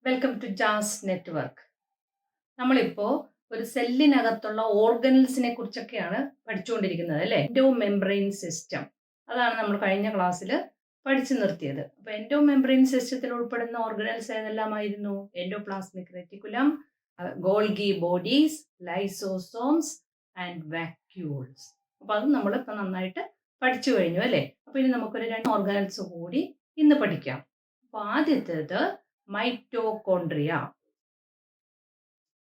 Welcome to jazz network. നമ്മളിപ്പോൾ ഒരു സെല്ലിനകത്തുള്ള ഓർഗനൽസിനെ കുറിച്ചൊക്കെയാണ് പഠിച്ചുകൊണ്ടിരിക്കുന്നത് അല്ലേ. എൻഡോ മെംബ്രെയിൻ സിസ്റ്റം, അതാണ് നമ്മൾ കഴിഞ്ഞ ക്ലാസ്സിൽ പഠിച്ചു നിർത്തിയത്. അപ്പോൾ എൻഡോ മെംബ്രെയിൻ സിസ്റ്റത്തിൽ ഉൾപ്പെടുന്ന ഓർഗനൽസ് ഏതെല്ലാമായിരുന്നു? Endoplasmic reticulum, Golgi bodies, lysosomes and vacuoles. അപ്പോൾ അത് നമ്മളിപ്പോൾ നന്നായിട്ട് പഠിച്ചു കഴിഞ്ഞു അല്ലേ. അപ്പോൾ ഇനി നമുക്കൊരു 2 ഓർഗനൽസ് കൂടി ഇന്ന് പഠിക്കാം. അപ്പോൾ ആദ്യത്തേത് മൈറ്റോകോൺട്രിയ.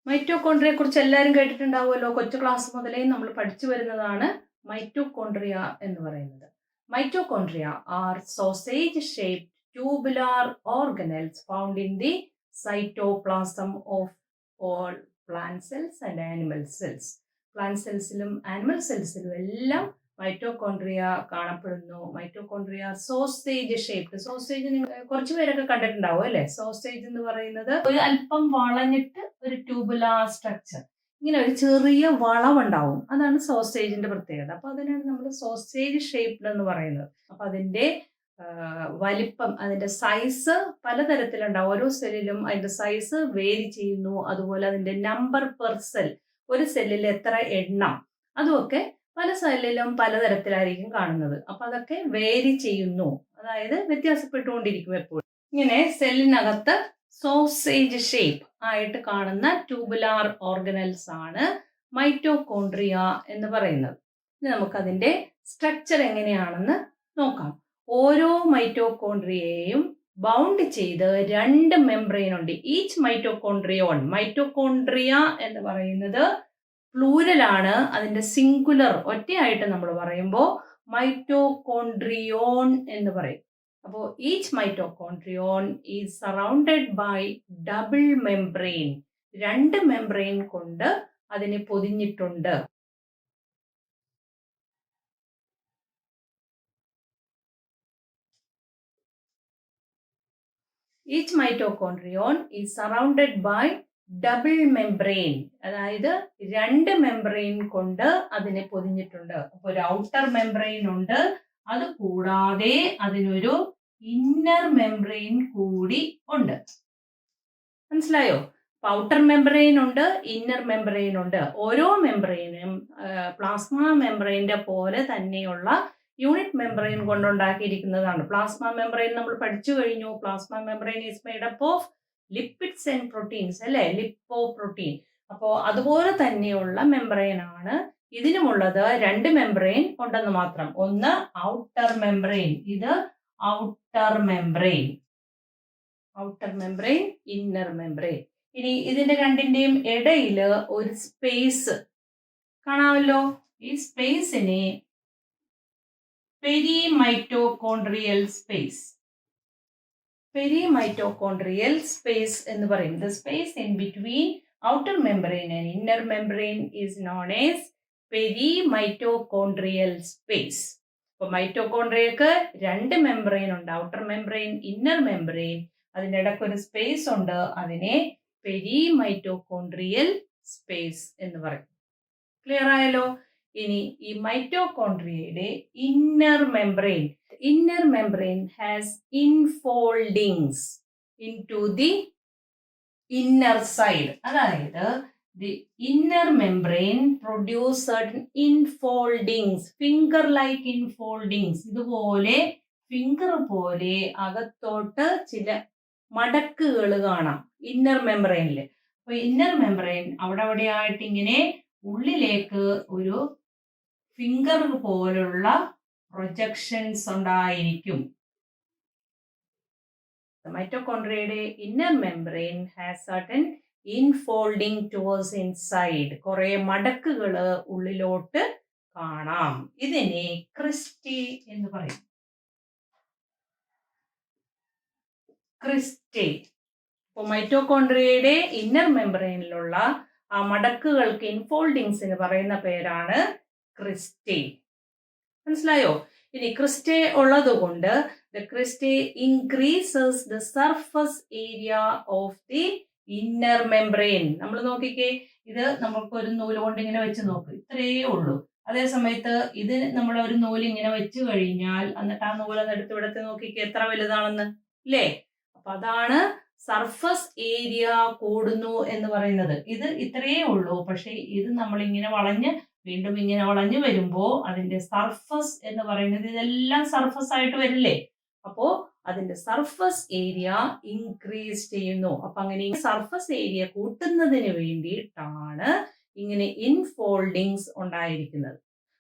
മൈറ്റോകോൺട്രിയയെ കുറിച്ച് എല്ലാവരും കേട്ടിട്ടുണ്ടാവുമല്ലോ. കൊച്ചു ക്ലാസ് മുതലേ നമ്മൾ പഠിച്ചു വരുന്നതാണ് മൈറ്റോകോൺട്രിയ എന്ന് പറയുന്നത്. Mitochondria are sausage shaped tubular organelles found in the cytoplasm of all plant cells and animal cells. Plant സെൽസിലും ആനിമൽ സെൽസിലും എല്ലാം മൈറ്റോകോൺട്രിയ കാണപ്പെടുന്നു. Mitochondria sausage shaped. സോസേജ് കുറച്ചു പേരൊക്കെ കണ്ടിട്ടുണ്ടാവും അല്ലെ. സോസേജ് എന്ന് പറയുന്നത് ഒരു അല്പം വളഞ്ഞിട്ട് ഒരു ട്യൂബുലാർ സ്ട്രക്ചർ, ഇങ്ങനെ ഒരു ചെറിയ വളവുണ്ടാവും. അതാണ് സോസേജിന്റെ പ്രത്യേകത. അപ്പൊ അതിനാണ് നമ്മൾ സോസേജ് ഷേപ്ഡ് എന്ന് പറയുന്നത്. അപ്പൊ അതിന്റെ വലിപ്പം, അതിന്റെ സൈസ് പലതരത്തിലുണ്ടാവും. ഓരോ സെല്ലിലും അതിന്റെ സൈസ് വേരി ചെയ്യുന്നു. അതുപോലെ അതിന്റെ നമ്പർ പെർ സെൽ, ഒരു സെല്ലിൽ എത്ര എണ്ണം, അതുമൊക്കെ പല സെല്ലിലും പലതരത്തിലായിരിക്കും കാണുന്നത്. അപ്പൊ അതൊക്കെ വേരി ചെയ്യുന്നു, അതായത് വ്യത്യാസപ്പെട്ടുകൊണ്ടിരിക്കും എപ്പോഴും. ഇങ്ങനെ സെല്ലിനകത്ത് സോസേജ് ഷേപ്പ് ആയിട്ട് കാണുന്ന ട്യൂബുലാർ ഓർഗനൽസ് ആണ് മൈറ്റോകോൺട്രിയ എന്ന് പറയുന്നത്. ഇനി നമുക്കതിന്റെ സ്ട്രക്ചർ എങ്ങനെയാണെന്ന് നോക്കാം. ഓരോ മൈറ്റോകോൺട്രിയയെയും ബൗണ്ട് ചെയ്ത് 2 മെംബ്രെയിൻ ഉണ്ട്. Each mitochondrion. മൈറ്റോകോൺട്രിയ എന്ന് പറയുന്നത് പ്ലൂരലാണ്. അതിന്റെ സിംഗുലർ ഒറ്റയായിട്ട് നമ്മൾ പറയുമ്പോൾ മൈറ്റോകോൺട്രിയോൺ എന്ന് പറയും. അപ്പോൾ each mitochondrion is surrounded by double membrane. 2 membrane കൊണ്ട് അതിനെ പൊതിഞ്ഞിട്ടുണ്ട്. Each mitochondrion is surrounded by double membrane, അതായത് 2 മെംബ്രെയിൻ കൊണ്ട് അതിനെ പൊതിഞ്ഞിട്ടുണ്ട്. അപ്പോൾ ഒരു ഔട്ടർ മെംബ്രെയിൻ ഉണ്ട്, അത് കൂടാതെ അതിനൊരു ഇന്നർ മെംബ്രെയിൻ കൂടി ഉണ്ട്. മനസ്സിലായോ? ഔട്ടർ മെംബ്രെയിൻ ഉണ്ട്, ഇന്നർ മെംബ്രെയിൻ ഉണ്ട്. ഓരോ മെംബ്രെയിനും പ്ലാസ്മ മെംബ്രെയിൻ്റെ പോലെ തന്നെയുള്ള യൂണിറ്റ് മെംബ്രെയിൻ കൊണ്ടുണ്ടാക്കിയിരിക്കുന്നതാണ്. പ്ലാസ്മ മെംബ്രെയിൻ നമ്മൾ പഠിച്ചു കഴിഞ്ഞു. Plasma membrane is made up of lipids and proteins അല്ലെ, ലിപ്പോ പ്രോട്ടീൻ. അപ്പോൾ അതുപോലെ തന്നെയുള്ള മെംബ്രെയിൻ ആണ് ഇതിനുമുള്ളത്. 2 മെംബ്രെയിൻ ഉണ്ടെന്ന് മാത്രം. ഒന്ന് ഔട്ടർ മെംബ്രെയിൻ, ഇത് outer membrane. Outer membrane, inner membrane. ഇനി ഇതിന്റെ രണ്ടിന്റെയും ഇടയിൽ ഒരു സ്പേസ് കാണാമല്ലോ. ഈ സ്പേസിനെ പെരിമൈറ്റോകോൺട്രിയൽ സ്പേസ്, പെരിമൈറ്റോകോൺട്രിയൽ സ്പേസ് എന്ന് പറയും. The space in between outer membrane and inner membrane is known as perimitochondrial space. അപ്പോൾ മൈറ്റോകോൺട്രിയക്ക് 2 മെംബ്രെയിൻ ഉണ്ട്, ഔട്ടർ മെംബ്രെയിൻ, ഇന്നർ മെംബ്രെയിൻ. അതിൻ്റെ ഇടയ്ക്ക് ഒരു സ്പേസ് ഉണ്ട്, അതിനെ പെരിമൈറ്റോകോൺട്രിയൽ സ്പേസ് എന്ന് പറയും. ക്ലിയർ ആയല്ലോ? ഇനി ഈ മൈറ്റോകോൺട്രിയയുടെ inner membrane, inner membrane has infoldings into the inner side. അതായത് the inner membrane produce certain infoldings, finger like infoldings. ഇതുപോലെ ഫിംഗർ പോലെ അകത്തോട്ട് ചില മടക്കുകൾ കാണാം ഇന്നർ മെംബ്രെയിനിൽ. അപ്പൊ ഇന്നർ മെംബ്രെയിൻ അവിടെ ആയിട്ട് ഇങ്ങനെ ഉള്ളിലേക്ക് ഒരു ഫിംഗർ പോലുള്ള പ്രൊജക്ഷൻസ് ഉണ്ടായിരിക്കും. മൈറ്റോകോൺട്രിയയുടെ inner membrane has certain infolding towards inside. കുറെ മടക്കുകൾ ഉള്ളിലോട്ട് കാണാം. ഇതിനെ ക്രിസ്റ്റേ എന്ന് പറയും. ക്രിസ്റ്റേ. അപ്പോൾ മൈറ്റോകോൺട്രിയയുടെ ഇന്നർ മെംബ്രെയിനിലുള്ള ആ മടക്കുകൾക്ക്, ഇൻഫോൾഡിങ്സിന് പറയുന്ന പേരാണ് ക്രിസ്റ്റേ. മനസ്സിലായോ? ഇനി ക്രിസ്റ്റേ ഉള്ളത് കൊണ്ട് the cristae increases the surface area of the inner membrane. നമ്മൾ നോക്കിക്കേ, ഇത് നമുക്ക് ഒരു നൂല് കൊണ്ട് ഇങ്ങനെ വെച്ച് നോക്ക്, ഇത്രയേ ഉള്ളൂ. അതേ സമയത്ത് ഇത് നമ്മൾ ഒരു നൂല് ഇങ്ങനെ വെച്ച് കഴിഞ്ഞാൽ എന്നിട്ട് ആ നൂലൊന്ന് എടുത്ത് നോക്കിക്കേ എത്ര വലുതാണെന്ന്, ഇല്ലേ? അപ്പൊ അതാണ് സർഫസ് ഏരിയ കൂടുന്നു എന്ന് പറയുന്നത്. ഇത് ഇത്രയേ ഉള്ളൂ. പക്ഷെ ഇത് നമ്മളിങ്ങനെ വളഞ്ഞ് വീണ്ടും ഇങ്ങനെ വളഞ്ഞു വരുമ്പോൾ അതിന്റെ സർഫസ് എന്ന് പറയുന്നത് ഇതെല്ലാം സർഫസ് ആയിട്ട് വരില്ലേ? അപ്പോ അതിന്റെ സർഫസ് ഏരിയ ഇൻക്രീസ് ചെയ്യുന്നു. അപ്പൊ അങ്ങനെ സർഫസ് ഏരിയ കൂട്ടുന്നതിന് വേണ്ടിയിട്ടാണ് ഇങ്ങനെ ഇൻഫോൾഡിങ്സ് ഉണ്ടായിരിക്കുന്നത്.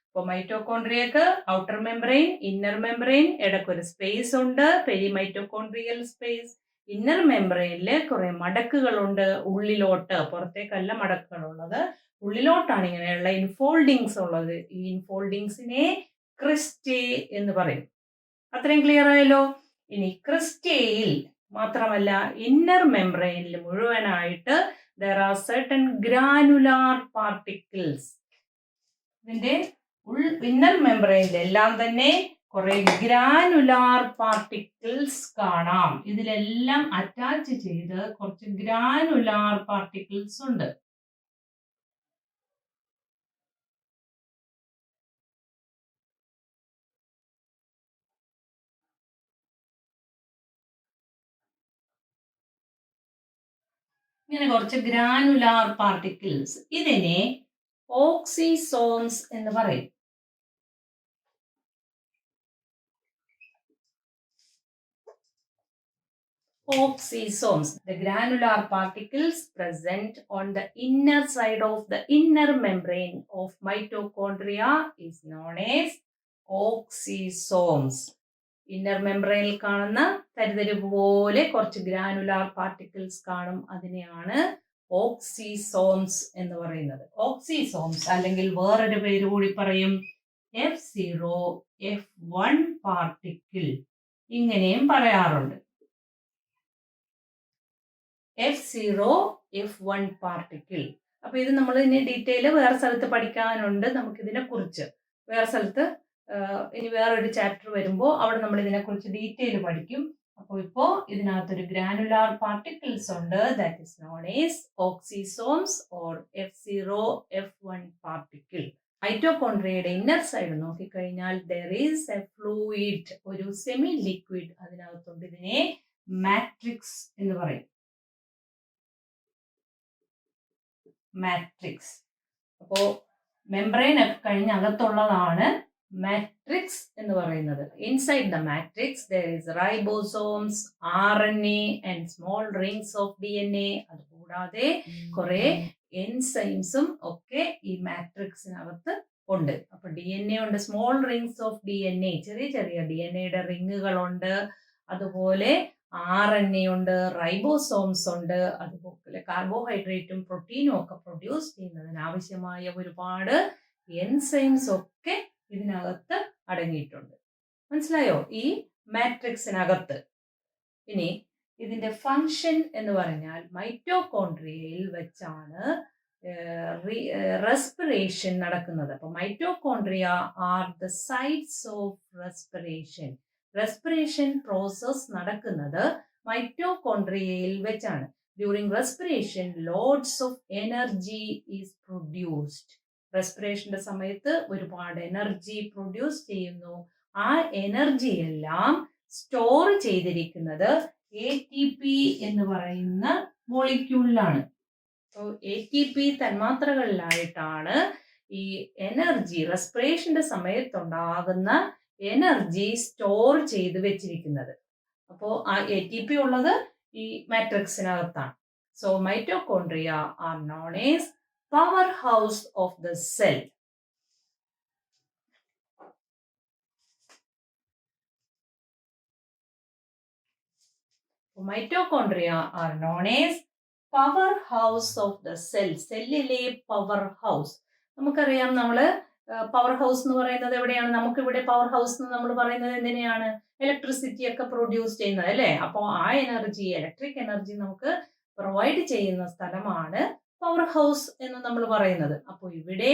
ഇപ്പൊ മൈറ്റോകോൺട്രിയക്ക് ഔട്ടർ മെംബ്രെയിൻ, ഇന്നർ മെംബ്രെയിൻ, ഇടയ്ക്കൊരു സ്പേസ് ഉണ്ട്, പെരിമൈറ്റോകോൺട്രിയൽ സ്പേസ്. ഇന്നർ മെംബ്രെയിനില് കുറെ മടക്കുകളുണ്ട്, ഉള്ളിലോട്ട്, പുറത്തേക്കല്ല മടക്കുകളുള്ളത്, ഉള്ളിലോട്ടാണ് ഇങ്ങനെയുള്ള ഇൻഫോൾഡിങ്സ് ഉള്ളത്. ഈ ഇൻഫോൾഡിങ്സിനെ ക്രിസ്റ്റേ എന്ന് പറയും. അത്രയും ക്ലിയർ ആയല്ലോ. ഇനി ക്രിസ്റ്റേയിൽ മാത്രമല്ല ഇന്നർ മെംബ്രെയിനിൽ മുഴുവനായിട്ട് there are certain granular particles. ഇതിന്റെ ഇന്നർ മെംബ്രെയിനിലെല്ലാം തന്നെ കുറെ ഗ്രാനുലാർ പാർട്ടിക്കിൾസ് കാണാം. ഇതിലെല്ലാം അറ്റാച്ച് ചെയ്ത് കുറച്ച് ഗ്രാനുലാർ പാർട്ടിക്കിൾസ് ഉണ്ട്. ഇങ്ങനെ കുറച്ച് ഗ്രാനുലാർ പാർട്ടിക്കിൾസ്, ഇതിനെ ഓക്സിസോംസ് എന്ന് പറയും. Oxysomes, the granular particles present on the inner side of the inner membrane of mitochondria is known as oxysomes. Inner മെംബ്രെയിനിൽ കാണുന്ന തരിതരിപ്പ് പോലെ കുറച്ച് ഗ്രാനുലാർ പാർട്ടിക്കിൾസ് കാണും. അതിനെയാണ് ഓക്സിസോംസ് എന്ന് പറയുന്നത്. ഓക്സിസോംസ് അല്ലെങ്കിൽ വേറൊരു പേര് കൂടി പറയും F0, F1 പാർട്ടിക്കിൾ, ഇങ്ങനെയും പറയാറുണ്ട്. F0, F1 particle. അപ്പൊ ഇത് നമ്മൾ ഇനി ഡീറ്റെയിൽ വേറെ സ്ഥലത്ത് പഠിക്കാനുണ്ട്. നമുക്കിതിനെ കുറിച്ച് വേറെ സ്ഥലത്ത് ഇനി വേറൊരു ചാപ്റ്റർ വരുമ്പോൾ അവിടെ നമ്മൾ ഇതിനെക്കുറിച്ച് ഡീറ്റെയിൽ പഠിക്കും. അപ്പോൾ ഇപ്പോൾ ഇതിനകത്തൊരു ഗ്രാനുലാർ പാർട്ടിക്കിൾസ് ഉണ്ട്, that is known as oxysomes or F0, F1 particle. മൈറ്റോകോൺട്രിയയുടെ ഇന്നർ സൈഡ് നോക്കിക്കഴിഞ്ഞാൽ there is a fluid, ഒരു സെമി ലിക്വിഡ് അതിനകത്തുണ്ട്. ഇതിനെ മാട്രിക്സ് എന്ന് പറയും. മാട്രിക്സ്. അപ്പോ മെംബ്രെയിൻ ഒക്കെ കഴിഞ്ഞ് അകത്തുള്ളതാണ് മാട്രിക്സ് എന്ന് പറയുന്നത്. Inside the matrix there is ribosomes, RNA and small rings of DNA. അതുകൂടാതെ കുറെ എൻസൈംസും ഒക്കെ ഈ മാട്രിക്സിനകത്ത് ഉണ്ട്. അപ്പൊ DNA ഉണ്ട്, സ്മോൾ റിങ്സ് ഓഫ് DNA, ചെറിയ ചെറിയ DNAയുടെ റിങ്ങുകളുണ്ട്. അതുപോലെ RNA ഉണ്ട്, റൈബോസോംസ് ഉണ്ട്. അതുപോലെ കാർബോഹൈഡ്രേറ്റും പ്രോട്ടീനും ഒക്കെ പ്രൊഡ്യൂസ് ചെയ്യുന്നതിന് ആവശ്യമായ ഒരുപാട് എൻസൈംസ് ഒക്കെ ഇതിനകത്ത് അടങ്ങിയിട്ടുണ്ട്. മനസ്സിലായോ? ഈ മാട്രിക്സിനകത്ത്. ഇനി ഇതിന്റെ ഫങ്ഷൻ എന്ന് പറഞ്ഞാൽ മൈറ്റോകോൺട്രിയയിൽ വെച്ചാണ് റെസ്പിറേഷൻ നടക്കുന്നത്. അപ്പൊ mitochondria are the sites of respiration. Respiration process നടക്കുന്നത് മൈറ്റോകോൺട്രിയയിൽ വെച്ചാണ്. During respiration loads of energy is produced. റെസ്പിറേഷന്റെ സമയത്ത് ഒരുപാട് എനർജി പ്രൊഡ്യൂസ് ചെയ്യുന്നു. ആ എനർജി എല്ലാം സ്റ്റോർ ചെയ്തിരിക്കുന്നത് ATP എന്ന് പറയുന്ന മോളിക്യൂളിലാണ്. ATP തന്മാത്രകളിലായിട്ടാണ് ഈ എനർജി റെസ്പിറേഷന്റെ സമയത്തുണ്ടാകുന്ന എനർജി സ്റ്റോർ ചെയ്ത് വെച്ചിരിക്കുന്നത്. അപ്പോൾ ആ ATP ഉള്ളത് ഈ മാട്രിക്സിനകത്താണ്. So mitochondria are known as power house of the cell. Mitochondria are known as power house of the cell. സെല്ലിലെ പവർ ഹൗസ്. നമുക്കറിയാം, നമ്മള് പവർ ഹൗസ് എന്ന് പറയുന്നത് എവിടെയാണ്? നമുക്കിവിടെ പവർ ഹൗസ് എന്ന് നമ്മൾ പറയുന്നത് എന്തിനെയാണ്? ഇലക്ട്രിസിറ്റി ഒക്കെ പ്രൊഡ്യൂസ് ചെയ്യുന്നത് അല്ലേ? അപ്പോൾ ആ എനർജി, ഇലക്ട്രിക് എനർജി നമുക്ക് പ്രൊവൈഡ് ചെയ്യുന്ന സ്ഥലമാണ് പവർ ഹൗസ് എന്ന് നമ്മൾ പറയുന്നത്. അപ്പോൾ ഇവിടെ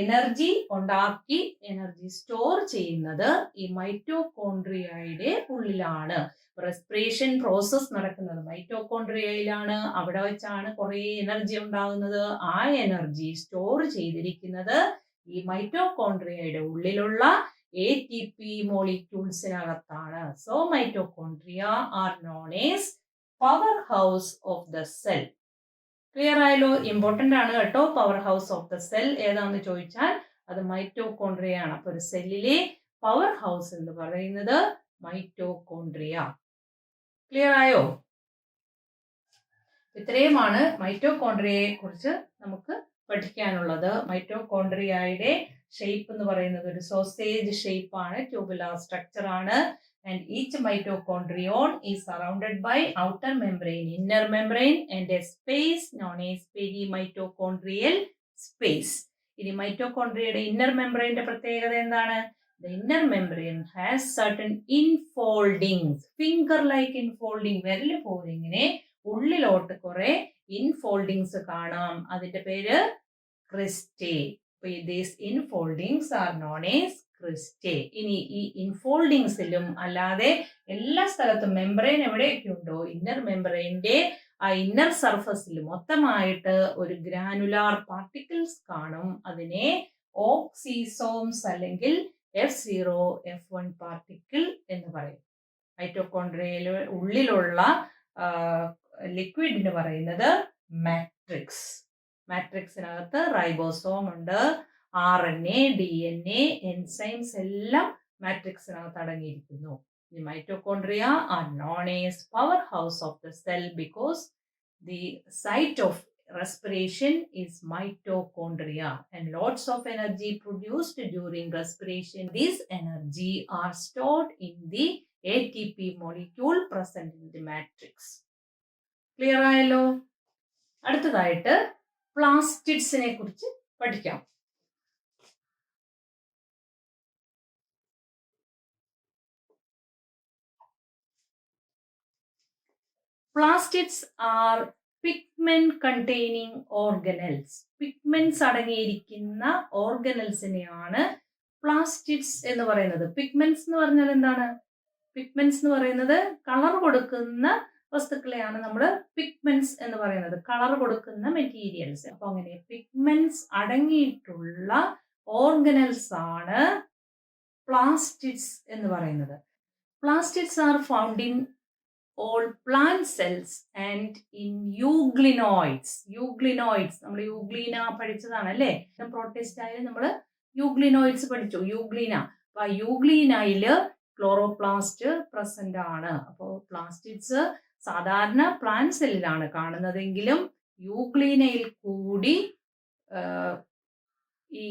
എനർജി ഉണ്ടാക്കി എനർജി സ്റ്റോർ ചെയ്യുന്നത് ഈ മൈറ്റോകോൺട്രിയയുടെ ഉള്ളിലാണ്. റെസ്പിറേഷൻ പ്രോസസ് നടക്കുന്നത് മൈറ്റോകോൺട്രിയയിലാണ്. അവിടെ വെച്ചാണ് കുറെ എനർജി ഉണ്ടാകുന്നത്. ആ എനർജി സ്റ്റോർ ചെയ്തിരിക്കുന്നത് ഈ മൈറ്റോകോൺട്രിയയുടെ ഉള്ളിലുള്ള ATP മോളിക്യൂൾസിനകത്താണ്. So mitochondria are known as power house of the cell. Clear ആയല്ലോ? ഇമ്പോർട്ടൻ്റ് ആണ് കേട്ടോ. Power house of the cell ഏതാണെന്ന് ചോദിച്ചാൽ അത് മൈറ്റോകോൺട്രിയ ആണ്. അപ്പോൾ ഒരു സെല്ലിലെ പവർ ഹൗസ് എന്ന് പറയുന്നത് മൈറ്റോകോൺട്രിയ. ക്ലിയർ ആയോ? ഇത്രയുമാണ് മൈറ്റോകോൺട്രിയയെ കുറിച്ച് നമുക്ക് പഠിക്കാനുള്ളത്. മൈറ്റോകോൺട്രിയയുടെ ഷേപ്പ് എന്ന് പറയുന്നത് ഒരു സോസേജ് ഷേപ്പ് ആണ്, ട്യൂബുലാർ സ്ട്രക്ചർ ആണ്. And each mitochondrion is surrounded by outer membrane, inner membrane and a space known as perimitochondrial space. ഇനി മൈറ്റോകോൺട്രിയയുടെ ഇന്നർ മെംബ്രെയിന്റെ പ്രത്യേകത എന്താണ്? The inner membrane has certain infoldings, finger like infolding, വിരൽ പോലെ ഇങ്ങനെ ഉള്ളിലോട്ട് കുറെ ഇൻഫോൾഡിങ്സ് കാണാം. അതിന്റെ പേര് ക്രിസ്റ്റേ. These infoldings are known as ക്രിസ്റ്റേ. ഇനി ഈ ഇൻഫോൾഡിങ്സിലും അല്ലാതെ എല്ലാ സ്ഥലത്തും മെംബ്രെയിൻ എവിടെയൊക്കെ ഉണ്ടോ ഇന്നർ മെംബ്രെയിന്റെ ആ ഇന്നർ സർഫസിൽ മൊത്തമായിട്ട് ഒരു ഗ്രാനുലാർ പാർട്ടിക്കിൾസ് കാണും. അതിനെ ഓക്സിസോംസ് അല്ലെങ്കിൽ F0, F1 പാർട്ടിക്കിൾ എന്ന് പറയും. മൈറ്റോകോൺട്രിയയിലെ ഉള്ളിലുള്ള ലിക്വിഡിന് പറയുന്നത് മാട്രിക്സ്. മാട്രിക്സിനകത്ത് റൈബോസോം ഉണ്ട്, RNA, DNA, എൻസൈംസ് എല്ലാം മാട്രിക്സിനകത്ത് അടങ്ങിയിരിക്കുന്നു. The mitochondria are known as powerhouse of the cell because the site of respiration is mitochondria and lots of energy produced during respiration. This energy are stored in the ATP molecule present in the matrix. Clear ആയല്ലോ? അടുത്തതായിട്ട് പ്ലാസ്റ്റിഡ്സിനെ കുറിച്ച് പഠിക്കാം. Plastids R pigment containing organelles. Pigments അടങ്ങിയിരിക്കുന്ന ഓർഗനൽസിനെയാണ് plastids എന്ന് പറയുന്നത്. Pigments എന്ന് പറഞ്ഞാൽ എന്താണ്? പിഗ്മെന്റ്സ് എന്ന് പറയുന്നത് കളർ കൊടുക്കുന്ന വസ്തുക്കളെയാണ് നമ്മൾ പിഗ്മെന്റ്സ് എന്ന് പറയുന്നത്, കളർ കൊടുക്കുന്ന മെറ്റീരിയൽസ്. അപ്പൊ അങ്ങനെ പിഗ്മെന്റ്സ് അടങ്ങിയിട്ടുള്ള ഓർഗനൽസ് ആണ് പ്ലാസ്റ്റിഡ്സ് എന്ന് പറയുന്നത്. Plastids are found in all plant cells and in euglenoids. euglenoids നമ്മൾ യൂഗ്ലീന പഠിച്ചതാണ് അല്ലേ? പ്രോട്ടിസ്റ്റ് ആയാലും നമ്മൾ യൂഗ്ലിനോയിഡ്സ് പഠിച്ചു, യൂഗ്ലീന. അപ്പൊ ആ യൂഗ്ലീനയില് ക്ലോറോപ്ലാസ്റ്റ് പ്രസന്റ് ആണ്. അപ്പോൾ പ്ലാസ്റ്റിഡ്സ് സാധാരണ പ്ലാന്റ് സെല്ലിലാണ് കാണുന്നതെങ്കിലും യൂഗ്ലീനയിൽ കൂടി ഈ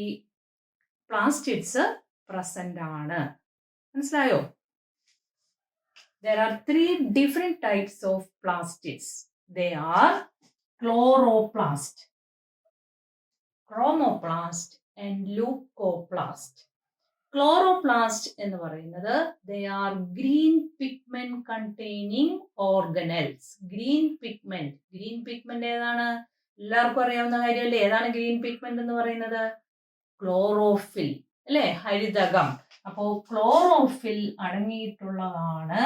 പ്ലാസ്റ്റിഡ്സ് പ്രസന്റ് ആണ്. മനസ്സിലായോ? There are 3 different types of plastids. They are chloroplast, chromoplast and leucoplast. Chloroplast എന്ന് പറയുന്നത് they are green pigment containing organelles. Green pigment ഏതാണ്? എല്ലാവർക്കും അറിയാവുന്ന കാര്യമല്ലേ? ഏതാണ് ഗ്രീൻ പിഗ്മെന്റ് എന്ന് പറയുന്നത്? ക്ലോറോഫിൽ അല്ലേ? ഹരിതകം. അപ്പോ ക്ലോറോഫിൽ അടങ്ങിയിട്ടുള്ളതാണ്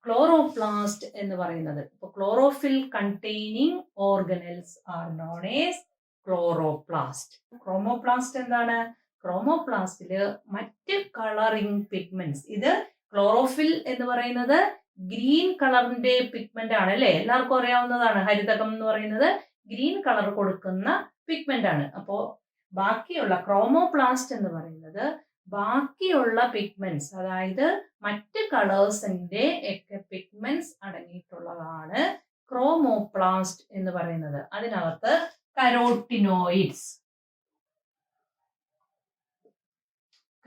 ക്ലോറോപ്ലാസ്റ്റ് എന്ന് പറയുന്നത്. അപ്പോൾ chlorophyll containing organelles are known as chloroplast. Chromoplast എന്താണ്? ക്രോമോപ്ലാസ്റ്റില് മറ്റ് കളറിംഗ് പിഗ്മെന്റ്സ്. ഇത് ക്ലോറോഫിൽ എന്ന് പറയുന്നത് ഗ്രീൻ കളറിന്റെ പിഗ്മെന്റ് ആണ് അല്ലേ? എല്ലാവർക്കും അറിയാവുന്നതാണ്. ഹരിതകം എന്ന് പറയുന്നത് ഗ്രീൻ കളർ കൊടുക്കുന്ന പിഗ്മെന്റ് ആണ്. അപ്പോ ബാക്കിയുള്ള ക്രോമോപ്ലാസ്റ്റ് എന്ന് പറയുന്നത് ബാക്കിയുള്ള പിഗ്മെന്റ്സ്, അതായത് മറ്റ് കളേഴ്സിന്റെ ഒക്കെ പിഗ്മെന്റ്സ് അടങ്ങിയിട്ടുള്ളതാണ് ക്രോമോപ്ലാസ്റ്റ് എന്ന് പറയുന്നത്. അതിനകത്ത്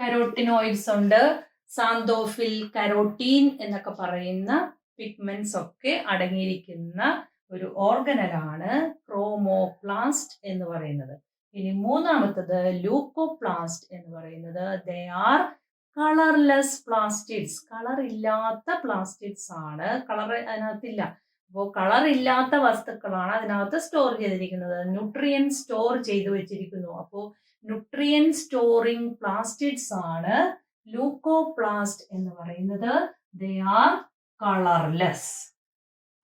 കരോട്ടിനോയിഡ്സ് ഉണ്ട്, സാന്തോഫിൽ, കരോട്ടീൻ എന്നൊക്കെ പറയുന്ന പിഗ്മെന്റ്സ് ഒക്കെ അടങ്ങിയിരിക്കുന്ന ഒരു ഓർഗനലാണ് ക്രോമോപ്ലാസ്റ്റ് എന്ന് പറയുന്നത്. ഇനി മൂന്നാമത്തത് ലൂക്കോപ്ലാസ്റ്റ് എന്ന് പറയുന്നത് they are colourless plastids. Colour ഇല്ലാത്ത പ്ലാസ്റ്റിഡ്സ് ആണ്. കളർ അതിനകത്തില്ല. അപ്പോൾ കളർ ഇല്ലാത്ത വസ്തുക്കളാണ് അതിനകത്ത് സ്റ്റോർ ചെയ്തിരിക്കുന്നത്. ന്യൂട്രിയൻ സ്റ്റോർ ചെയ്തു വെച്ചിരിക്കുന്നു. അപ്പോൾ ന്യൂട്രിയൻ സ്റ്റോറിംഗ് പ്ലാസ്റ്റിഡ്സ് ആണ് ലൂക്കോപ്ലാസ്റ്റ് എന്ന് പറയുന്നത്. They are colourless.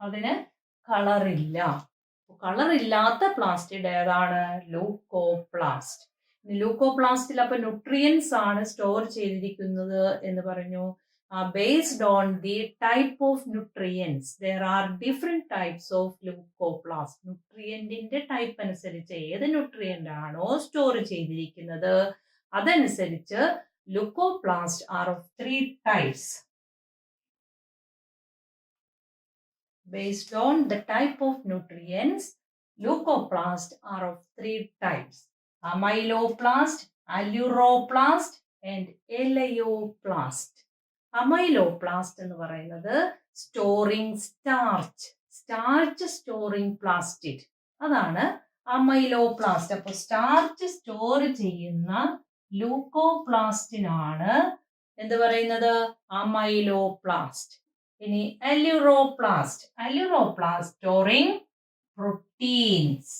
അതിന് കളറില്ല. കളറില്ലാത്ത പ്ലാസ്റ്റിഡ് ഏതാണ്? ലൂക്കോപ്ലാസ്റ്റ്. ലൂക്കോപ്ലാസ്റ്റിൽ അപ്പൊ ന്യൂട്രിയൻസ് ആണ് സ്റ്റോർ ചെയ്തിരിക്കുന്നത് എന്ന് പറഞ്ഞു. based on the type of nutrients. There are different types of leucoplast. ന്യൂട്രിയന്റിന്റെ ടൈപ്പ് അനുസരിച്ച് ഏത് ന്യൂട്രിയന്റ് ആണോ സ്റ്റോർ ചെയ്തിരിക്കുന്നത് അതനുസരിച്ച് leucoplast are of 3 types. Based on the type of nutrients, leucoplast are of 3 types: amyloplast, alluroplast and eleoplast. Amyloplast എന്ന് പറയുന്നത് storing starch storing plastid, അതാണ് amyloplast. അപ്പോൾ സ്റ്റാർച്ച് സ്റ്റോർ ചെയ്യുന്ന ലൂക്കോപ്ലാസ്റ്റിനാണ് എന്ത് പറയുന്നത്, amyloplast. ഇനി alluroplast storing proteins.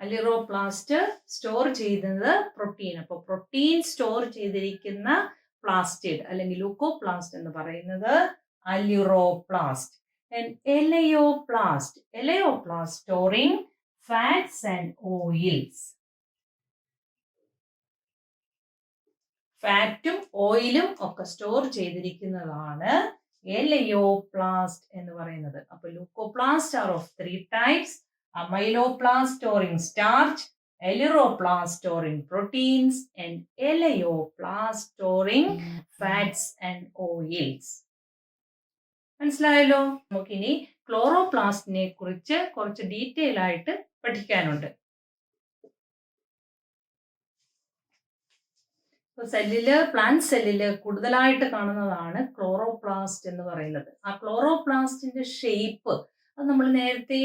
Aleuroplast store ചെയ്യുന്നത് പ്രോട്ടീൻ. അപ്പോൾ പ്രോട്ടീൻ സ്റ്റോർ ചെയ്തിരിക്കുന്ന പ്ലാസ്റ്റിഡ് അല്ലെങ്കിൽ ലൂക്കോപ്ലാസ്റ്റ് എന്ന് പറയുന്നത് aleuroplast. And elaioplast storing fats and oils. ഫാറ്റും ഓയിലും ഒക്കെ സ്റ്റോർ ചെയ്തിരിക്കുന്നതാണ് എലയോപ്ലാസ്റ്റ് എന്ന് പറയുന്നത്. അപ്പൊ leucoplast are of 3 types: amyloplast storing starch, alluroplast storing proteins and eleoplast storing fats and oils. മനസ്സിലായല്ലോ? നമുക്കിനി ക്ലോറോപ്ലാസ്റ്റിനെ കുറിച്ച് കുറച്ച് ഡീറ്റെയിൽ ആയിട്ട് പഠിക്കാനുണ്ട്. സെല്ലില്, പ്ലാന്റ് സെല്ലില് കൂടുതലായിട്ട് കാണുന്നതാണ് ക്ലോറോപ്ലാസ്റ്റ് എന്ന് പറയുന്നത്. ആ ക്ലോറോപ്ലാസ്റ്റിന്റെ ഷേപ്പ് അത് നമ്മൾ നേരത്തെ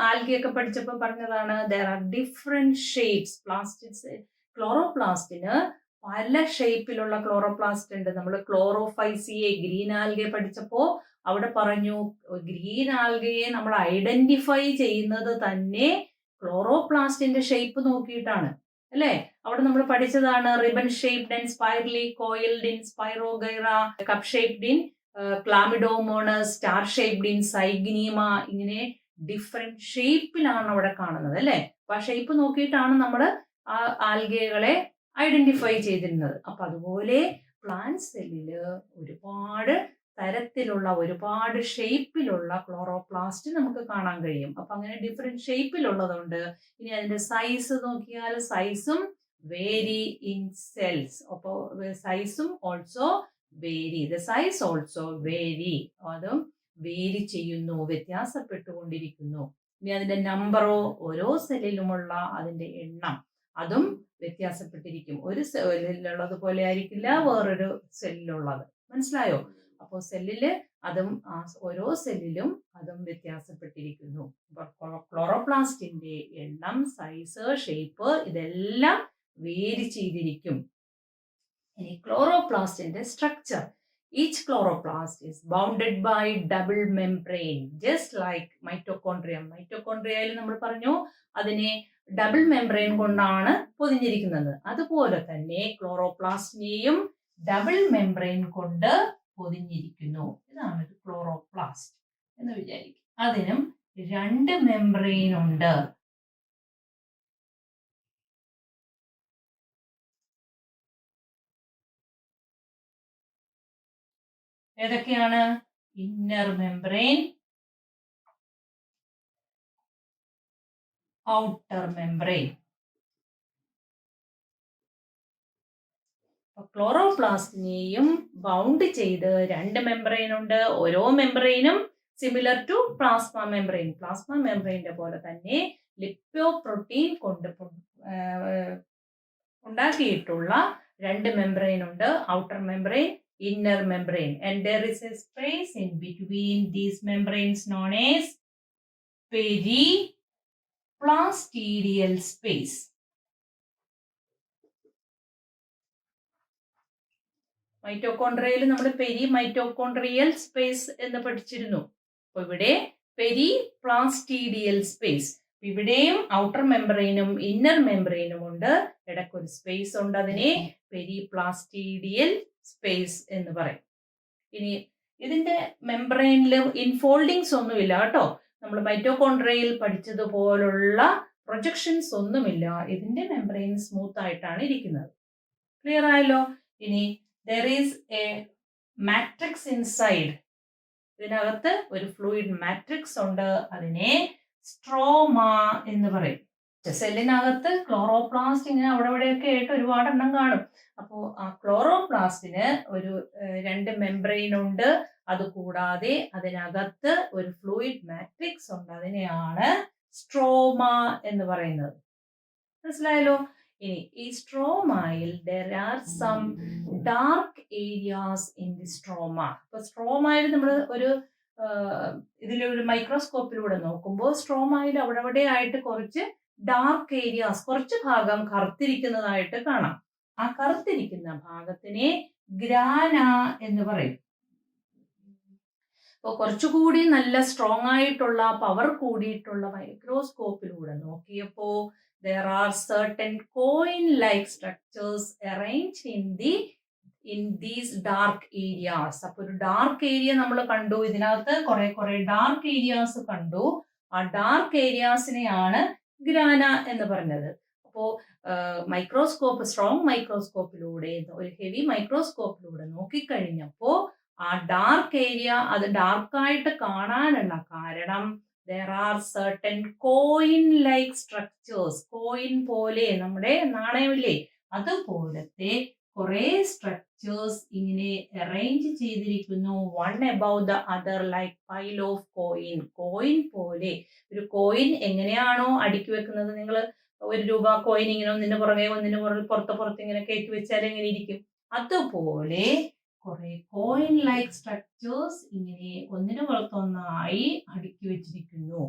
ആൽഗയൊക്കെ പഠിച്ചപ്പോൾ പറഞ്ഞതാണ്. There are different shapes. ക്ലോറോപ്ലാസ്റ്റിന് പല ഷേപ്പിലുള്ള ക്ലോറോപ്ലാസ്റ്റ് ഉണ്ട്. നമ്മൾ ക്ലോറോഫൈസിയെ ഗ്രീൻ ആൽഗയെ പഠിച്ചപ്പോൾ അവിടെ പറഞ്ഞു ഗ്രീൻ ആൽഗയെ നമ്മൾ ഐഡന്റിഫൈ ചെയ്യുന്നത് തന്നെ ക്ലോറോപ്ലാസ്റ്റിന്റെ ഷേപ്പ് നോക്കിയിട്ടാണ്, അല്ലേ? അവിടെ നമ്മൾ പഠിച്ചതാണ് ribbon shaped and spirally coiled in Spirogyra, cup shaped in Chlamydomonas, star shaped in Zygnema. ഇങ്ങനെ ഡിഫറെന്റ് ഷേപ്പിലാണ് അവിടെ കാണുന്നത്, അല്ലേ? അപ്പൊ ആ ഷേപ്പ് നോക്കിയിട്ടാണ് നമ്മൾ ആ ആൽഗകളെ ഐഡന്റിഫൈ ചെയ്തിരുന്നത്. അപ്പൊ അതുപോലെ പ്ലാന്റ് സെല്ലില് ഒരുപാട് തരത്തിലുള്ള, ഒരുപാട് ഷേപ്പിലുള്ള ക്ലോറോപ്ലാസ്റ്റ് നമുക്ക് കാണാൻ കഴിയും. അപ്പൊ അങ്ങനെ ഡിഫറെന്റ് ഷേപ്പിലുള്ളതുകൊണ്ട് ഇനി അതിന്റെ സൈസ് നോക്കിയാൽ സൈസും വേരി ഇൻ സെൽസ്. അപ്പോൾ സൈസും also vary, the size also vary, അതും വേരി ചെയ്യുന്നു, വ്യത്യാസപ്പെട്ടുകൊണ്ടിരിക്കുന്നു. ഇനി അതിന്റെ നമ്പറോ, ഓരോ സെല്ലിലുമുള്ള അതിന്റെ എണ്ണം അതും വ്യത്യാസപ്പെട്ടിരിക്കും. ഒരു സെല്ലിലുള്ളത് പോലെ ആയിരിക്കില്ല വേറൊരു സെല്ലിലുള്ളത്. മനസ്സിലായോ? അപ്പോൾ സെല്ലില് അതും ഓരോ സെല്ലിലും അതും വ്യത്യാസപ്പെട്ടിരിക്കുന്നു. ക്ലോറോപ്ലാസ്റ്റിന്റെ എണ്ണം, സൈസ്, ഷേപ്പ് ഇതെല്ലാം വേരി ചെയ്തിരിക്കും. ഇനി ക്ലോറോപ്ലാസ്റ്റിന്റെ structure. Each chloroplast is bounded by double membrane, just like mitochondrium. മൈറ്റോകോൺട്രിയയിൽ നമ്മൾ പറഞ്ഞു അതിനെ ഡബിൾ മെംബ്രെയിൻ കൊണ്ടാണ് പൊതിഞ്ഞിരിക്കുന്നത്. അതുപോലെ തന്നെ ക്ലോറോപ്ലാസ്റ്റിനെയും ഡബിൾ മെംബ്രെയിൻ കൊണ്ട് പൊതിഞ്ഞിരിക്കുന്നു. ഇതാണ് ഒരു ക്ലോറോപ്ലാസ്റ്റ് എന്ന് വിചാരിക്കും. അതിനും 2 മെംബ്രെയിൻ ഉണ്ട്. ഏതൊക്കെയാണ്? Inner membrane, outer membrane. ക്ലോറോപ്ലാസ്റ്റിനെയും ബൗണ്ട് ചെയ്ത് 2 മെംബ്രെയിൻ ഉണ്ട്. ഓരോ മെംബ്രെയിനും similar to plasma membrane. Plasma മെംബ്രെയിൻ്റെ പോലെ തന്നെ ലിപ്പോപ്രോട്ടീൻ കൊണ്ട് ഉണ്ടാക്കിയിട്ടുള്ള 2 മെംബ്രെയിൻ ഉണ്ട്. Outer membrane, inner membrane, and there is a space in between these membranes known as periplastidial space. മൈറ്റോകോൺട്രിയയിൽ നമ്മൾ പെരിമൈറ്റോകോൺട്രിയൽ സ്പേസ് എന്ന് പഠിച്ചിരുന്നു. അപ്പൊ ഇവിടെ പെരിപ്ലാസ്റ്റിഡിയൽ സ്പേസ്. ഇവിടെയും ഔട്ടർ മെംബ്രെയിനും ഇന്നർ മെംബ്രെയിനും ഉണ്ട്. ഇടയ്ക്കൊരു സ്പേസ് ഉണ്ട്, അതിനെ പെരിപ്ലാസ്റ്റിഡിയൽ സ്പേസ് എന്ന് പറയും. ഇനി ഇതിന്റെ മെംബ്രെയിനിൽ ഇൻഫോൾഡിങ്സ് ഒന്നുമില്ല കേട്ടോ. നമ്മൾ മൈറ്റോകോൺട്രിയയിൽ പഠിച്ചതുപോലുള്ള പ്രൊജക്ഷൻസ് ഒന്നുമില്ല. ഇതിന്റെ മെംബ്രെയിൻ സ്മൂത്ത് ആയിട്ടാണ് ഇരിക്കുന്നത്. ക്ലിയർ ആയല്ലോ? ഇനി there is a matrix inside. ഇതിനകത്ത് ഒരു ഫ്ലൂയിഡ് മാട്രിക്സ് ഉണ്ട്. അതിനെ സ്ട്രോമ എന്ന് പറയും. സെല്ലിനകത്ത് ക്ലോറോപ്ലാസ്റ്റ് ഇങ്ങനെ അവിടെ ഇവിടെയൊക്കെ ആയിട്ട് ഒരുപാട് എണ്ണം കാണും. അപ്പോൾ ആ ക്ലോറോപ്ലാസ്റ്റിന് ഒരു 2 മെംബ്രെയിൻ ഉണ്ട്. അതുകൂടാതെ അതിനകത്ത് ഒരു ഫ്ലൂയിഡ് മാട്രിക്സ് ഉണ്ട്. അതിനെയാണ് സ്ട്രോമ എന്ന് പറയുന്നത്. മനസ്സിലായല്ലോ? ഇനി ഈ സ്ട്രോമയിൽ there are some dark areas in the stroma. അപ്പൊ സ്ട്രോമയിൽ നമ്മൾ ഒരു ഇതിലൊരു മൈക്രോസ്കോപ്പിലൂടെ നോക്കുമ്പോൾ സ്ട്രോമയിൽ അവിടെ ആയിട്ട് കുറച്ച് ഡാർക്ക് ഏരിയാസ്, കുറച്ച് ഭാഗം കറുത്തിരിക്കുന്നതായിട്ട് കാണാം. ആ കറുത്തിരിക്കുന്ന ഭാഗത്തിനെ ഗ്രാന എന്ന് പറയും. അപ്പോൾ കുറച്ചുകൂടി നല്ല സ്ട്രോങ് ആയിട്ടുള്ള പവർ കൂടിയിട്ടുള്ള മൈക്രോസ്കോപ്പിലൂടെ നോക്കിയപ്പോ there are certain coin-like structures arranged in these dark areas. അപ്പൊ ഒരു ഡാർക്ക് ഏരിയ നമ്മൾ കണ്ടു. ഇതിനകത്ത് കുറെ ഡാർക്ക് ഏരിയാസ് കണ്ടു. ആ ഡാർക്ക് ഏരിയാസിനെയാണ് ഗ്രാന എന്ന് പറഞ്ഞത്. അപ്പോ മൈക്രോസ്കോപ്പ്, സ്ട്രോങ് മൈക്രോസ്കോപ്പിലൂടെ, ഒരു ഹെവി മൈക്രോസ്കോപ്പിലൂടെ നോക്കിക്കഴിഞ്ഞപ്പോ ആ ഡാർക്ക് ഏരിയ അത് ഡാർക്കായിട്ട് കാണാനുള്ള കാരണം there are certain coin-like structures. Coin പോലെ, നമ്മുടെ നാണയമില്ലേ, അതുപോലത്തെ കുറെ സ്ട്രക്ചേഴ്സ് ഇങ്ങനെ അറേഞ്ച് ചെയ്തിരിക്കുന്നു. One above the other like pile of coin. Coin പോലെ, ഒരു കോയിൻ എങ്ങനെയാണോ അടുക്കി വെക്കുന്നത്, നിങ്ങൾ 1 രൂപ കോയിൻ ഇങ്ങനെ ഒന്നിന് പുറകെ പുറത്ത് ഇങ്ങനെ കയറ്റി വെച്ചാൽ എങ്ങനെ ഇരിക്കും, അതുപോലെ കുറെ കോയിൻ ലൈക്ക് സ്ട്രക്ചേഴ്സ് ഇങ്ങനെ ഒന്നിനു പുറത്തൊന്നായി അടുക്കി വെച്ചിരിക്കുന്നു.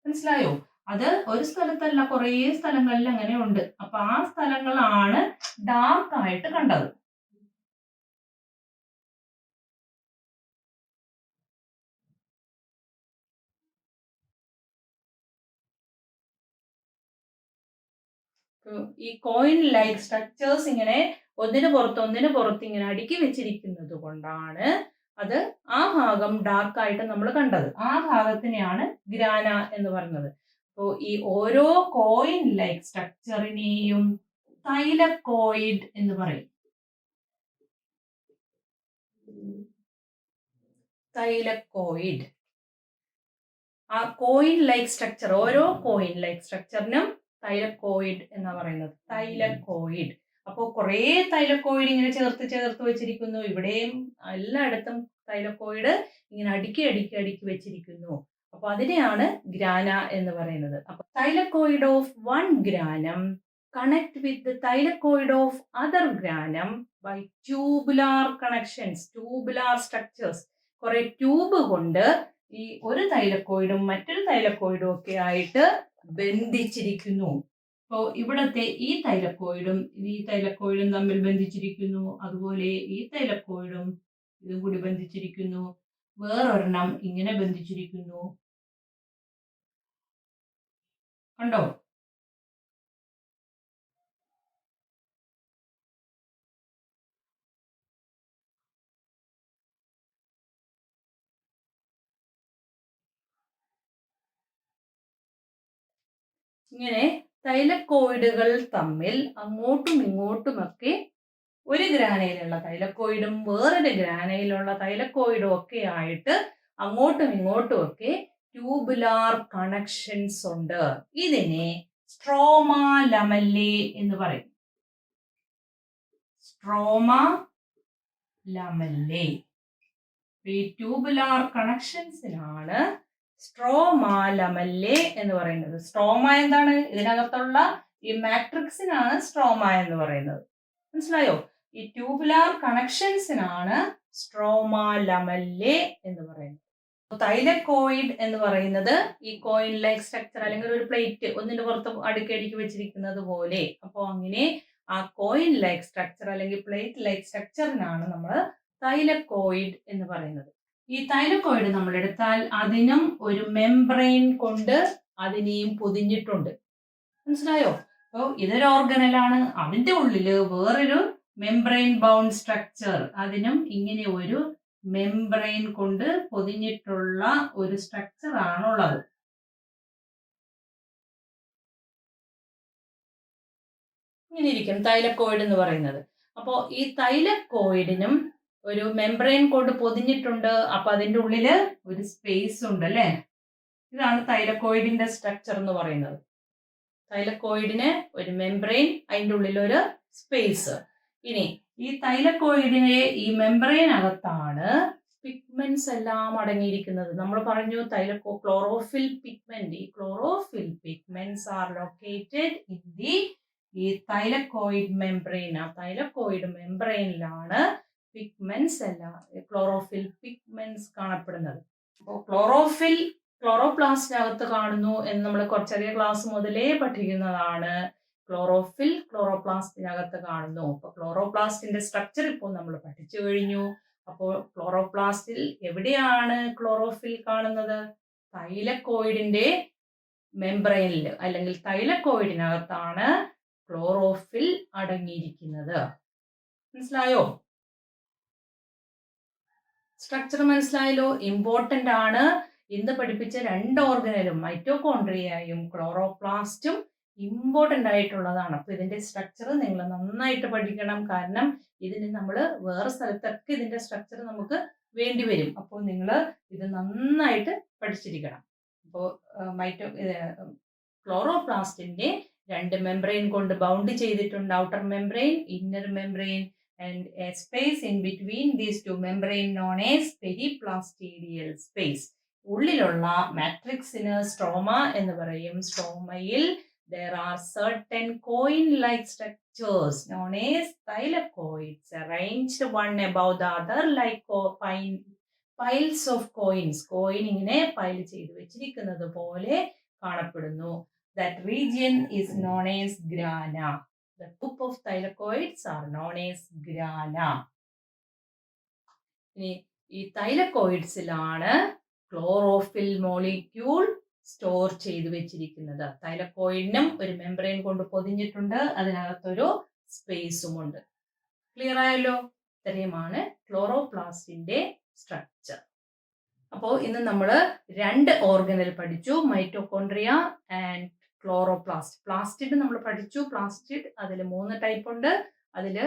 മനസ്സിലായോ? അത് ഒരു സ്ഥലത്തല്ല, കുറേ സ്ഥലങ്ങളിൽ അങ്ങനെ ഉണ്ട്. അപ്പൊ ആ സ്ഥലങ്ങളാണ് ഡാർക്ക് ആയിട്ട് കണ്ടത്. ഈ കോയിൻ ലൈക്ക് സ്ട്രക്ചേഴ്സ് ഇങ്ങനെ ഒന്നിനു പുറത്ത് ഇങ്ങനെ അടുക്കി വെച്ചിരിക്കുന്നത് കൊണ്ടാണ് അത് ആ ഭാഗം ഡാർക്ക് ആയിട്ട് നമ്മൾ കണ്ടത്. ആ ഭാഗത്തിനെയാണ് ഗ്രാന എന്ന് പറഞ്ഞത്. അപ്പോൾ ഈ ഓരോ കോയിൻ ലൈക്ക് സ്ട്രക്ചറിനെയും തൈലക്കോയിഡ് എന്ന് പറയും. തൈലക്കോയിഡ്. ആ കോയിൻ ലൈക്ക് സ്ട്രക്ചർ, ഓരോ കോയിൻ ലൈക്ക് സ്ട്രക്ചറിനും തൈലക്കോയിഡ് എന്ന് പറയുന്നത്. തൈലക്കോയിഡ്. അപ്പോൾ കുറേ തൈലക്കോയിഡ് ഇങ്ങനെ ചേർത്ത് വെച്ചിരിക്കുന്നു. ഇവിടെയും എല്ലായിടത്തും തൈലക്കോയിഡ് ഇങ്ങനെ അടുക്കി വെച്ചിരിക്കുന്നു. അപ്പൊ അതിനെയാണ് ഗ്രാന എന്ന് പറയുന്നത്. അപ്പൊ thylakoid of 1 granum connect with thylakoid of other granum by tubular connections, tubular structures. കുറെ ട്യൂബ് കൊണ്ട് ഈ ഒരു തൈലക്കോയിഡും മറ്റൊരു തൈലക്കോയിഡും ഒക്കെ ആയിട്ട് ബന്ധിച്ചിരിക്കുന്നു. അപ്പോൾ ഇവിടത്തെ ഈ തൈലക്കോയിഡും തമ്മിൽ ബന്ധിച്ചിരിക്കുന്നു. അതുപോലെ ഈ തൈലക്കോയിഡും ഇതും കൂടി ബന്ധിച്ചിരിക്കുന്നു. വേറൊരെണ്ണം ഇങ്ങനെ ബന്ധിച്ചിരിക്കുന്നു. കണ്ടോ? ഇങ്ങനെ തൈലക്കോയിഡുകൾ തമ്മിൽ അങ്ങോട്ടും ഇങ്ങോട്ടുമൊക്കെ ഒരു ഗ്രാനയിലുള്ള തൈലക്കോയിഡും വേറൊരു ഗ്രാനയിലുള്ള തൈലക്കോയിഡും ഒക്കെ ആയിട്ട് അങ്ങോട്ടും ഇങ്ങോട്ടും ഒക്കെ ട്യൂബുലാർ കണക്ഷൻസ് ഉണ്ട്. ഇതിനെ സ്ട്രോമ ലമല്ലേ എന്ന് പറയും. സ്ട്രോമ ലമല്ലേ. ഈ ട്യൂബുലാർ കണക്ഷൻസിനാണ് സ്ട്രോമ ലമല്ലേ എന്ന് പറയുന്നത്. സ്ട്രോമ എന്താണ്? ഇതിനകത്തുള്ള ഈ മാട്രിക്സിനാണ് സ്ട്രോമ എന്ന് പറയുന്നത്. മനസ്സിലായോ? ഈ ട്യൂബുലാർ കണക്ഷൻസിനാണ് സ്ട്രോമ ലമല്ലേ എന്ന് പറയുന്നത്. തൈലക്കോയിഡ് എന്ന് പറയുന്നത് ഈ കോയിൻ ലൈക്ക് സ്ട്രക്ചർ അല്ലെങ്കിൽ ഒരു പ്ലേറ്റ് ഒന്നിന്റെ പുറത്ത് അടുക്കി വെച്ചിരിക്കുന്നത് പോലെ. അപ്പോൾ അങ്ങനെ ആ കോയിൻ ലൈക്ക് സ്ട്രക്ചർ അല്ലെങ്കിൽ പ്ലേറ്റ് ലൈക്ക് സ്ട്രക്ചറിനാണ് നമ്മൾ തൈലക്കോയിഡ് എന്ന് പറയുന്നത്. ഈ തൈലക്കോയിഡ് നമ്മൾ എടുത്താൽ അതിനും ഒരു മെംബ്രെയിൻ കൊണ്ട് അതിനെയും പൊതിഞ്ഞിട്ടുണ്ട്. മനസ്സിലായോ? അപ്പോൾ ഇതൊരു ഓർഗനലാണ്. അതിന്റെ ഉള്ളില് വേറൊരു മെംബ്രെയിൻ ബൗണ്ട് സ്ട്രക്ചർ, അതിനും ഇങ്ങനെ ഒരു മെംബ്രെയിൻ കൊണ്ട് പൊതിഞ്ഞിട്ടുള്ള ഒരു സ്ട്രക്ചർ ആണുള്ളത്. ഇങ്ങനെ ഇരിക്കും തൈലക്കോയിഡ് എന്ന് പറയുന്നത്. അപ്പോൾ ഈ തൈലക്കോയിഡിനും ഒരു മെംബ്രെയിൻ കൊണ്ട് പൊതിഞ്ഞിട്ടുണ്ട്. അപ്പൊ അതിൻ്റെ ഉള്ളില് ഒരു സ്പേസ് ഉണ്ട് അല്ലേ. ഇതാണ് തൈലക്കോയിഡിന്റെ സ്ട്രക്ചർ എന്ന് പറയുന്നത്. തൈലക്കോയിഡിന് ഒരു മെംബ്രെയിൻ, അതിൻ്റെ ഉള്ളിൽ ഒരു സ്പേസ്. ഇനി ഈ തൈലക്കോയിഡിനെ ഈ മെംബ്രെയിനകത്താണ് പിഗ്മെന്റ്സ് എല്ലാം അടങ്ങിയിരിക്കുന്നത്. നമ്മൾ പറഞ്ഞു ക്ലോറോഫിൽ പിഗ്മെന്റ്. ഈ chlorophyll pigments are located in the ഈ തൈലക്കോയിഡ് മെംബ്രെയിൻ. ആ തൈലക്കോയിഡ് മെംബ്രെയിനിലാണ് പിഗ്മെന്റ്സ് എല്ലാം, ക്ലോറോഫിൽ പിഗ്മെന്റ്സ് കാണപ്പെടുന്നത്. അപ്പോൾ ക്ലോറോപ്ലാസ്റ്റിനകത്ത് കാണുന്നു എന്ന് നമ്മൾ ചെറിയ ക്ലാസ് മുതലേ പഠിക്കുന്നതാണ്. ക്ലോറോപ്ലാസ്റ്റിനകത്ത് കാണുന്നു. അപ്പൊ ക്ലോറോപ്ലാസ്റ്റിന്റെ സ്ട്രക്ചർ ഇപ്പോൾ നമ്മൾ പഠിച്ചു കഴിഞ്ഞു. അപ്പോൾ ക്ലോറോപ്ലാസ്റ്റിൽ എവിടെയാണ് ക്ലോറോഫിൽ കാണുന്നത്? തൈലക്കോയിഡിന്റെ മെംബ്രെയിനിൽ അല്ലെങ്കിൽ തൈലക്കോയിഡിനകത്താണ് ക്ലോറോഫിൽ അടങ്ങിയിരിക്കുന്നത്. മനസ്സിലായോ? സ്ട്രക്ചർ മനസ്സിലായല്ലോ. ഇമ്പോർട്ടന്റ് ആണ്. ഇന്ന് പഠിപ്പിച്ച 2 ഓർഗനലും മൈറ്റോകോൺട്രിയയും ക്ലോറോപ്ലാസ്റ്റും ഇമ്പോർട്ടന്റ് ആയിട്ടുള്ളതാണ്. അപ്പൊ ഇതിന്റെ സ്ട്രക്ചർ നിങ്ങൾ നന്നായിട്ട് പഠിക്കണം. കാരണം ഇതിന് നമ്മൾ വേറെ സ്ഥലത്തൊക്കെ ഇതിന്റെ സ്ട്രക്ചർ നമുക്ക് വേണ്ടി വരും. അപ്പോൾ നിങ്ങൾ ഇത് നന്നായിട്ട് പഠിച്ചിരിക്കണം. അപ്പോൾ ക്ലോറോപ്ലാസ്റ്റിന്റെ 2 മെംബ്രെയിൻ കൊണ്ട് ബൗണ്ട് ചെയ്തിട്ടുണ്ട്. Outer membrane, inner membrane, and a space in between these 2 membrane known as periplastidial space. ഉള്ളിലുള്ള മാട്രിക്സിന് സ്ട്രോമ എന്ന് പറയും. സ്ട്രോമയിൽ there are certain coin-like structures known as thylakoids arranged one above the other like piles of coins. Coin ഇങ്ങനെ pile ചെയ്ത് വെച്ചിരിക്കുന്നത് പോലെ കാണപ്പെടുന്നു. That region is known as grana. The group of thylakoids are known as grana. ഈ തൈലക്കോയിഡ്സിലാണ് chlorophyll molecule store ചെയ്തു വെച്ചിരിക്കുന്നത്. തൈലക്കോയിഡിനും ഒരു membrane കൊണ്ട് പൊതിഞ്ഞിട്ടുണ്ട്. അതിനകത്തൊരു സ്പേസും ഉണ്ട്. ക്ലിയർ ആയല്ലോ? ഇത്രയുമാണ് ക്ലോറോപ്ലാസ്റ്റിന്റെ സ്ട്രക്ചർ. അപ്പോൾ ഇന്ന് നമ്മൾ 2 ഓർഗനൽ പഠിച്ചു, മൈറ്റോകോൺട്രിയ ആൻഡ് ക്ലോറോപ്ലാസ്റ്റ്. പ്ലാസ്റ്റിഡ് നമ്മൾ പഠിച്ചു. പ്ലാസ്റ്റിഡ് അതിൽ 3 ടൈപ്പ് ഉണ്ട്. അതിൽ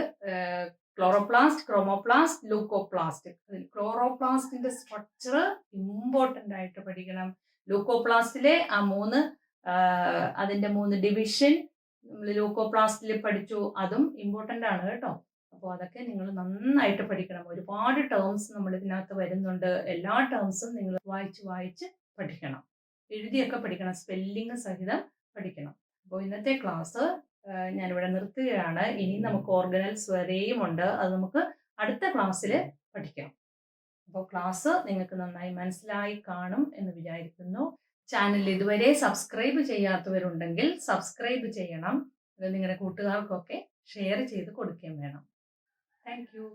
ക്ലോറോപ്ലാസ്റ്റ്, ക്രോമോപ്ലാസ്റ്റ്, ലൂക്കോപ്ലാസ്റ്റ്. ക്ലോറോപ്ലാസ്റ്റിന്റെ സ്ട്രക്ചർ ഇമ്പോർട്ടന്റ് ആയിട്ട് പഠിക്കണം. ലൂക്കോപ്ലാസ്റ്റിലെ ആ 3 അതിന്റെ 3 ഡിവിഷൻ നമ്മൾ ലൂക്കോപ്ലാസ്റ്റിൽ പഠിച്ചു. അതും ഇമ്പോർട്ടന്റ് ആണ് കേട്ടോ. അപ്പോൾ അതൊക്കെ നിങ്ങൾ നന്നായിട്ട് പഠിക്കണം. ഒരുപാട് ടേംസ് നമ്മൾ ഇതിനകത്ത് വരുന്നുണ്ട്. എല്ലാ ടേംസും നിങ്ങൾ വായിച്ച് പഠിക്കണം. എഴുതിയൊക്കെ പഠിക്കണം. സ്പെല്ലിംഗ് സഹിതം പഠിക്കണം. അപ്പോൾ ഇന്നത്തെ ക്ലാസ് ഞാനിവിടെ നിർത്തുകയാണ്. ഇനി നമുക്ക് ഓർഗനൽസ് വരെയും ഉണ്ട്. അത് നമുക്ക് അടുത്ത ക്ലാസ്സിൽ പഠിക്കാം. അപ്പോൾ ക്ലാസ് നിങ്ങൾക്ക് നന്നായി മനസ്സിലായി കാണും എന്ന് വിചാരിക്കുന്നു. ചാനൽ ഇതുവരെ സബ്സ്ക്രൈബ് ചെയ്യാത്തവരുണ്ടെങ്കിൽ സബ്സ്ക്രൈബ് ചെയ്യണം. അത് നിങ്ങളുടെ കൂട്ടുകാർക്കൊക്കെ ഷെയർ ചെയ്ത് കൊടുക്കുകയും വേണം. Thank you.